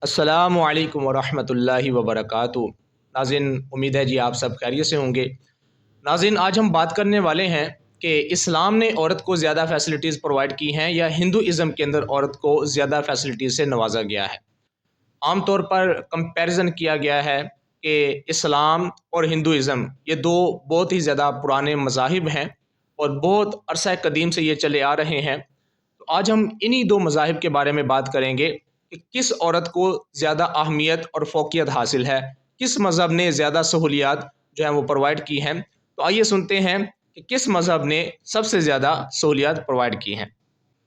अस्सलामु अलैकुम वरहमतुल्लाहि वबरकातुहू। नाज़रीन, उम्मीद है जी आप सब खैरियत से होंगे। नाज़रीन, आज हम बात करने वाले हैं कि इस्लाम ने औरत को ज़्यादा फैसिलिटीज़ प्रोवाइड की हैं या हिंदुइज़्म के अंदर औरत को ज़्यादा फैसिलिटीज़ से नवाजा गया है। आम तौर पर कंपैरिजन किया गया है कि इस्लाम और हिंदुइज़्म ये दो बहुत ही ज़्यादा पुराने मज़ाहिब हैं और बहुत अरसा कदीम से ये चले आ रहे हैं। तो आज हम इन्हीं दो मज़ाहिब के बारे में बात करेंगे कि किस औरत को ज़्यादा अहमियत और फ़ोक़ियत हासिल है, किस मज़हब ने ज़्यादा सहूलियात जो हैं वो प्रोवाइड की हैं। तो आइए सुनते हैं कि किस मज़हब ने सबसे ज़्यादा सहूलियात प्रोवाइड की हैं।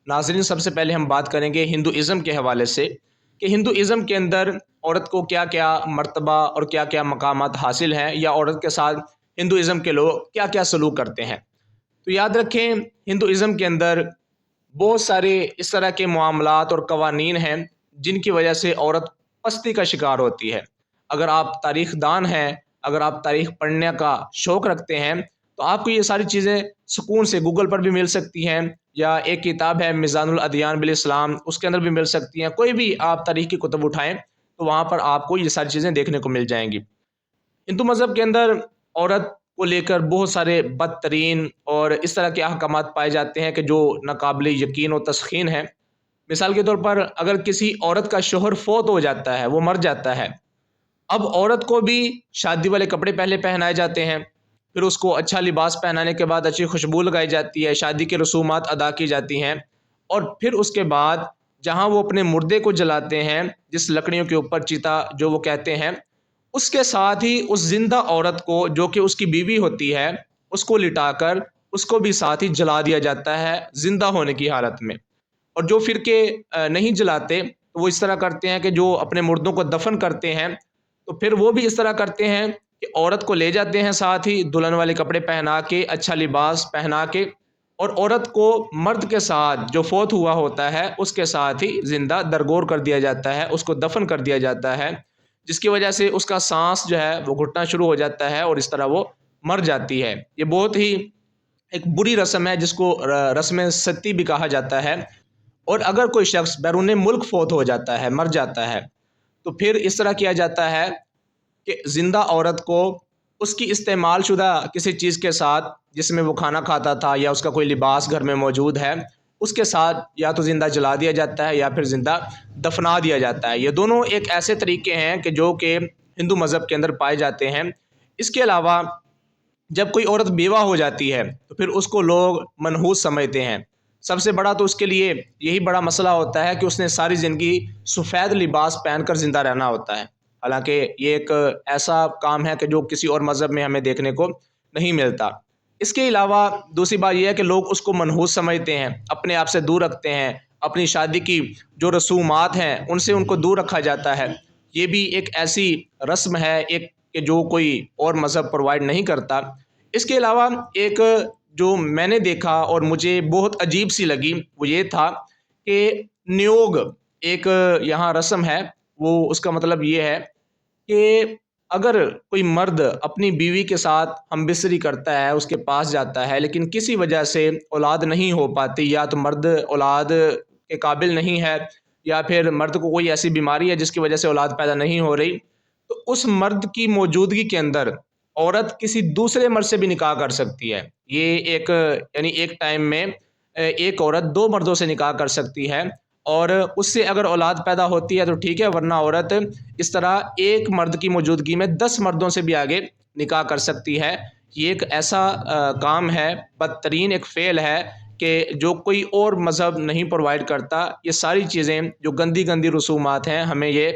नाज़रीन, सबसे पहले हम बात करेंगे हिंदुइज़्म के हवाले से कि हिंदुइज़्म के अंदर औरत को क्या-क्या मर्तबा और क्या-क्या मकामात हासिल हैं या औरत के साथ हिंदुइज़्म के लोग क्या-क्या सलूक करते हैं। तो याद रखें, हिंदुइज़्म के अंदर बहुत सारे इस तरह के मामलात और कवानीन हैं जिनकी वजह से औरत पस्ती का शिकार होती है। अगर आप तारीख़ दान हैं, अगर आप तारीख़ पढ़ने का शौक़ रखते हैं, तो आपको ये सारी चीज़ें सुकून से गूगल पर भी मिल सकती हैं या एक किताब है मिज़ानुल अदयान बिल इस्लाम, उसके अंदर भी मिल सकती हैं। कोई भी आप तारीख़ की कुतुब उठाएँ, तो वहाँ पर आपको ये सारी चीज़ें देखने को मिल जाएँगी। हिंदू मज़हब के अंदर औरत को लेकर बहुत सारे बदतरीन और इस तरह के अहकामात पाए जाते हैं कि जो नाक़ाबिल यकीन और तस्ख़ीन हैं। मिसाल के तौर पर अगर किसी औरत का शौहर फ़ौत हो जाता है, वो मर जाता है, अब औरत को भी शादी वाले कपड़े पहले पहनाए जाते हैं, फिर उसको अच्छा लिबास पहनाने के बाद अच्छी खुशबू लगाई जाती है, शादी की रसूमात अदा की जाती हैं और फिर उसके बाद जहाँ वो अपने मुर्दे को जलाते हैं, जिस लकड़ियों के ऊपर चिता जो वो कहते हैं, उसके साथ ही उस ज़िंदा औरत को जो कि उसकी बीवी होती है, उसको लिटाकर उसको भी साथ ही जला दिया जाता है ज़िंदा होने की हालत में। और जो फ़िरके नहीं जलाते, तो वो इस तरह करते हैं कि जो अपने मुर्दों को दफ़न करते हैं, तो फिर वो भी इस तरह करते हैं कि औरत को ले जाते हैं साथ ही दुल्हन वाले कपड़े पहना के, अच्छा लिबास पहना के और औरत को मर्द के साथ जो फ़ौत हुआ होता है, उसके साथ ही ज़िंदा दरगोर कर दिया जाता है, उसको दफ़न कर दिया जाता है, जिसकी वजह से उसका साँस जो है वो घुटना शुरू हो जाता है और इस तरह वो मर जाती है। ये बहुत ही एक बुरी रस्म है जिसको रस्म सती भी कहा जाता है। और अगर कोई शख्स बैरून मुल्क फ़ौत हो जाता है, मर जाता है, तो फिर इस तरह किया जाता है कि ज़िंदा औरत को उसकी इस्तेमाल शुदा किसी चीज़ के साथ जिसमें वो खाना खाता था या उसका कोई लिबास घर में मौजूद है, उसके साथ या तो ज़िंदा जला दिया जाता है या फिर ज़िंदा दफ़ना दिया जाता है। ये दोनों एक ऐसे तरीके हैं कि जो कि हिंदू मज़हब के अंदर पाए जाते हैं। इसके अलावा जब कोई औरत बेवा हो जाती है, तो फिर उसको लोग मनहूस समझते हैं। सबसे बड़ा तो उसके लिए यही बड़ा मसला होता है कि उसने सारी ज़िंदगी सफ़ेद लिबास पहनकर ज़िंदा रहना होता है। हालाँकि ये एक ऐसा काम है कि जो किसी और मज़हब में हमें देखने को नहीं मिलता। इसके अलावा दूसरी बात ये है कि लोग उसको मनहूस समझते हैं, अपने आप से दूर रखते हैं, अपनी शादी की जो रसूमात हैं, उनसे उनको दूर रखा जाता है। ये भी एक ऐसी रस्म है एक कि जो कोई और मज़हब प्रोवाइड नहीं करता। इसके अलावा एक जो मैंने देखा और मुझे बहुत अजीब सी लगी, वो ये था कि नियोग एक यहाँ रस्म है, वो उसका मतलब ये है कि अगर कोई मर्द अपनी बीवी के साथ हमबिस्तरी करता है, उसके पास जाता है, लेकिन किसी वजह से औलाद नहीं हो पाती या तो मर्द औलाद के काबिल नहीं है या फिर मर्द को कोई ऐसी बीमारी है जिसकी वजह से औलाद पैदा नहीं हो रही, तो उस मर्द की मौजूदगी के अंदर औरत किसी दूसरे मर्द से भी निकाह कर सकती है। ये एक यानी एक टाइम में एक औरत 2 मर्दों से निकाह कर सकती है और उससे अगर औलाद पैदा होती है तो ठीक है, वरना औरत इस तरह एक मर्द की मौजूदगी में 10 मर्दों से भी आगे निकाह कर सकती है। ये एक ऐसा काम है, बदतरीन एक फ़ेल है कि जो कोई और मज़हब नहीं प्रोवाइड करता। ये सारी चीज़ें जो गंदी-गंदी रसूमात हैं, हमें ये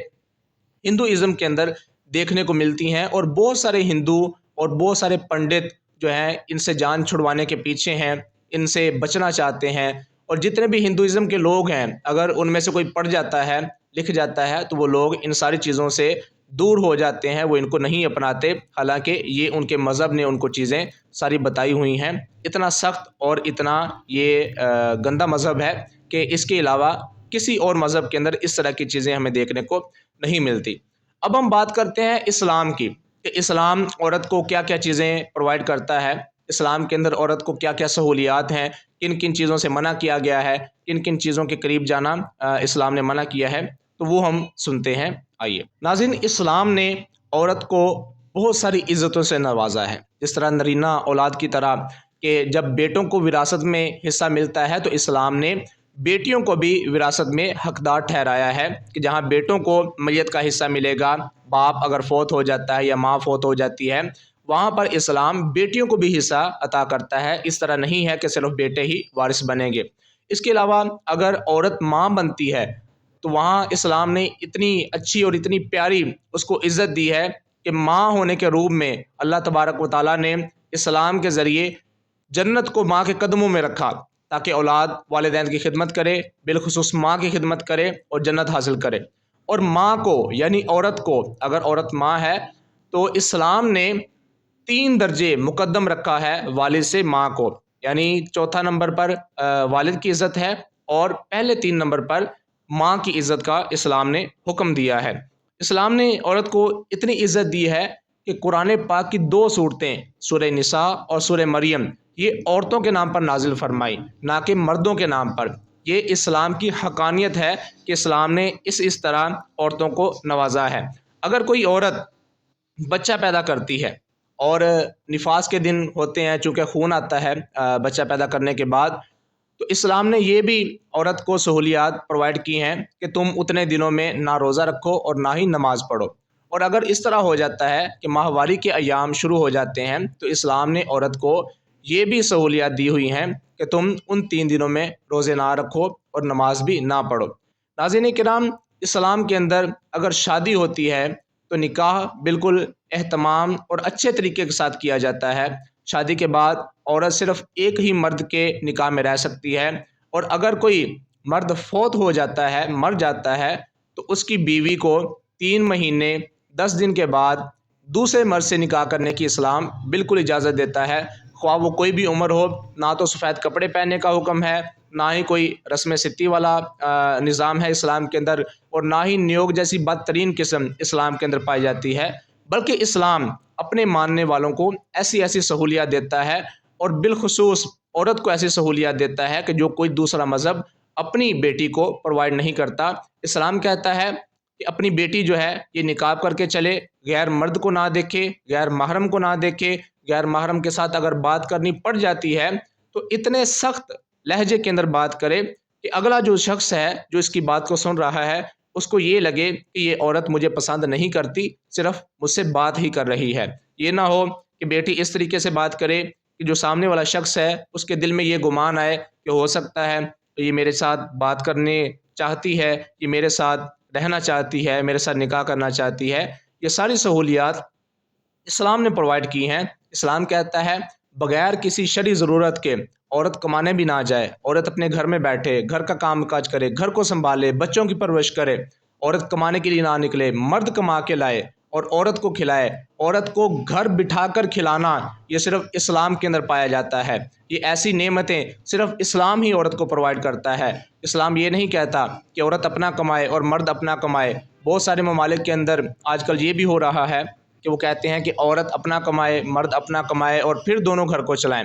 हिंदुइज़्म के अंदर देखने को मिलती हैं और बहुत सारे हिंदू और बहुत सारे पंडित जो हैं इनसे जान छुड़वाने के पीछे हैं, इनसे बचना चाहते हैं। और जितने भी हिंदुइज़्म के लोग हैं, अगर उनमें से कोई पढ़ जाता है, लिख जाता है, तो वो लोग इन सारी चीज़ों से दूर हो जाते हैं, वो इनको नहीं अपनाते। हालाँकि ये उनके मज़हब ने उनको चीज़ें सारी बताई हुई हैं। इतना सख्त और इतना ये गंदा मज़हब है कि इसके अलावा किसी और मज़हब के अंदर इस तरह की चीज़ें हमें देखने को नहीं मिलती। अब हम बात करते हैं इस्लाम की कि इस्लाम औरत को क्या-क्या चीज़ें प्रोवाइड करता है। इस्लाम के अंदर औरत को क्या-क्या सहूलियात हैं, किन-किन चीज़ों से मना किया गया है, किन-किन चीज़ों के करीब जाना इस्लाम ने मना किया है। تو وہ ہم سنتے ہیں، آئیے۔ ناظرین، اسلام نے عورت کو بہت ساری عزتوں سے نوازا ہے، جس طرح نرینہ اولاد کی طرح کہ جب بیٹوں کو وراثت میں حصہ ملتا ہے تو اسلام نے بیٹیوں کو بھی وراثت میں حقدار ٹھہرایا ہے کہ جہاں بیٹوں کو میت کا حصہ ملے گا، باپ اگر فوت ہو جاتا ہے یا ماں فوت ہو جاتی ہے، وہاں پر اسلام بیٹیوں کو بھی حصہ عطا کرتا ہے۔ اس طرح نہیں ہے کہ صرف بیٹے ہی وارث بنیں گے۔ اس کے علاوہ اگر عورت ماں بنتی ہے تو وہاں اسلام نے اتنی اچھی اور اتنی پیاری اس کو عزت دی ہے کہ ماں ہونے کے روپ میں اللہ تبارک و تعالیٰ نے اسلام کے ذریعے جنت کو ماں کے قدموں میں رکھا تاکہ اولاد والدین کی خدمت کرے، بالخصوص ماں کی خدمت کرے اور جنت حاصل کرے۔ اور ماں کو یعنی عورت کو، اگر عورت ماں ہے تو اسلام نے 3 درجے مقدم رکھا ہے والد سے ماں کو، یعنی چوتھا نمبر پر والد کی عزت ہے اور پہلے 3 نمبر پر ماں کی عزت کا اسلام نے حکم دیا ہے۔ اسلام نے عورت کو اتنی عزت دی ہے کہ قرآن پاک کی 2 صورتیں سورہ نساء اور سورہ مریم یہ عورتوں کے نام پر نازل فرمائی، نہ کہ مردوں کے نام پر۔ یہ اسلام کی حقانیت ہے کہ اسلام نے اس طرح عورتوں کو نوازا ہے۔ اگر کوئی عورت بچہ پیدا کرتی ہے اور نفاس کے دن ہوتے ہیں، چونکہ خون آتا ہے بچہ پیدا کرنے کے بعد، تو اسلام نے یہ بھی عورت کو سہولیات پرووائڈ کی ہیں کہ تم اتنے دنوں میں نہ روزہ رکھو اور نہ ہی نماز پڑھو۔ اور اگر اس طرح ہو جاتا ہے کہ ماہواری کے ایام شروع ہو جاتے ہیں تو اسلام نے عورت کو یہ بھی سہولیات دی ہوئی ہیں کہ تم ان 3 دنوں میں روزے نہ رکھو اور نماز بھی نہ پڑھو۔ ناظرین کرام، اسلام کے اندر اگر شادی ہوتی ہے تو نکاح بالکل اہتمام اور اچھے طریقے کے ساتھ کیا جاتا ہے۔ شادی کے بعد عورت صرف ایک ہی مرد کے نکاح میں رہ سکتی ہے، اور اگر کوئی مرد فوت ہو جاتا ہے، مر جاتا ہے، تو اس کی بیوی کو 3 مہینے 10 دن کے بعد دوسرے مرد سے نکاح کرنے کی اسلام بالکل اجازت دیتا ہے، خواہ وہ کوئی بھی عمر ہو۔ نہ تو سفید کپڑے پہننے کا حکم ہے، نہ ہی کوئی رسم ستی والا نظام ہے اسلام کے اندر، اور نہ ہی نیوگ جیسی بدترین قسم اسلام کے اندر پائی جاتی ہے، بلکہ اسلام اپنے ماننے والوں کو ایسی سہولیات دیتا ہے، اور بالخصوص عورت کو ایسی سہولیات دیتا ہے کہ جو کوئی دوسرا مذہب اپنی بیٹی کو پرووائڈ نہیں کرتا۔ اسلام کہتا ہے کہ اپنی بیٹی جو ہے یہ نکاح کر کے چلے، غیر مرد کو نہ دیکھے، غیر محرم کو نہ دیکھے، غیر محرم کے ساتھ اگر بات کرنی پڑ جاتی ہے تو اتنے سخت لہجے کے اندر بات کرے کہ اگلا جو شخص ہے جو اس کی بات کو سن رہا ہے اس کو یہ لگے کہ یہ عورت مجھے پسند نہیں کرتی، صرف مجھ سے بات ہی کر رہی ہے۔ یہ نہ ہو کہ بیٹی اس طریقے سے بات کرے کہ جو سامنے والا شخص ہے اس کے دل میں یہ گمان آئے کہ ہو سکتا ہے یہ میرے ساتھ بات کرنے چاہتی ہے، یہ میرے ساتھ رہنا چاہتی ہے، میرے ساتھ نکاح کرنا چاہتی ہے۔ یہ ساری سہولیات اسلام نے پرووائڈ کی ہیں۔ اسلام کہتا ہے بغیر کسی شرعی ضرورت کے عورت کمانے بھی نہ جائے، عورت اپنے گھر میں بیٹھے، گھر کا کام کاج کرے، گھر کو سنبھالے، بچوں کی پرورش کرے، عورت کمانے کے لیے نہ نکلے، مرد کما کے لائے اور عورت کو کھلائے۔ عورت کو گھر بٹھا کر کھلانا یہ صرف اسلام کے اندر پایا جاتا ہے۔ یہ ایسی نعمتیں صرف اسلام ہی عورت کو پرووائڈ کرتا ہے۔ اسلام یہ نہیں کہتا کہ عورت اپنا کمائے اور مرد اپنا کمائے۔ بہت سارے ممالک کے اندر آج کل یہ بھی ہو رہا ہے کہ وہ کہتے ہیں کہ عورت اپنا کمائے، مرد اپنا کمائے اور پھر دونوں گھر کو چلائیں۔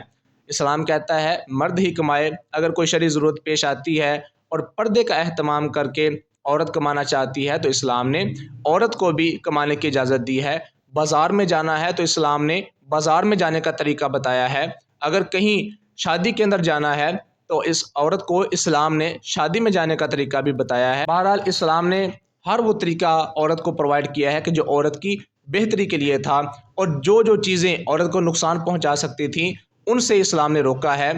اسلام کہتا ہے مرد ہی کمائے، اگر کوئی شرعی ضرورت پیش آتی ہے اور پردے کا اہتمام کر کے عورت کمانا چاہتی ہے تو اسلام نے عورت کو بھی کمانے کی اجازت دی ہے۔ بازار میں جانا ہے تو اسلام نے بازار میں جانے کا طریقہ بتایا ہے۔ اگر کہیں شادی کے اندر جانا ہے تو اس عورت کو اسلام نے شادی میں جانے کا طریقہ بھی بتایا ہے۔ بہرحال اسلام نے ہر وہ طریقہ عورت کو پرووائڈ کیا ہے کہ جو عورت کی بہتری کے لیے تھا، اور جو چیزیں عورت کو نقصان پہنچا سکتی تھیں ان سے اسلام نے روکا ہے۔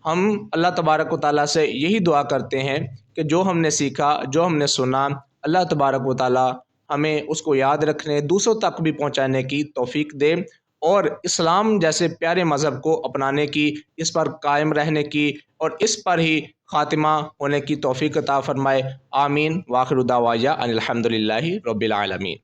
ہم اللہ تبارک و تعالیٰ سے یہی دعا کرتے ہیں کہ جو ہم نے سیکھا، جو ہم نے سنا، اللہ تبارک و تعالیٰ ہمیں اس کو یاد رکھنے، دوسروں تک بھی پہنچانے کی توفیق دے، اور اسلام جیسے پیارے مذہب کو اپنانے کی، اس پر قائم رہنے کی اور اس پر ہی خاتمہ ہونے کی توفیق عطا فرمائے۔ آمین۔ وآخر دعوانا ان الحمد للہ رب العالمین۔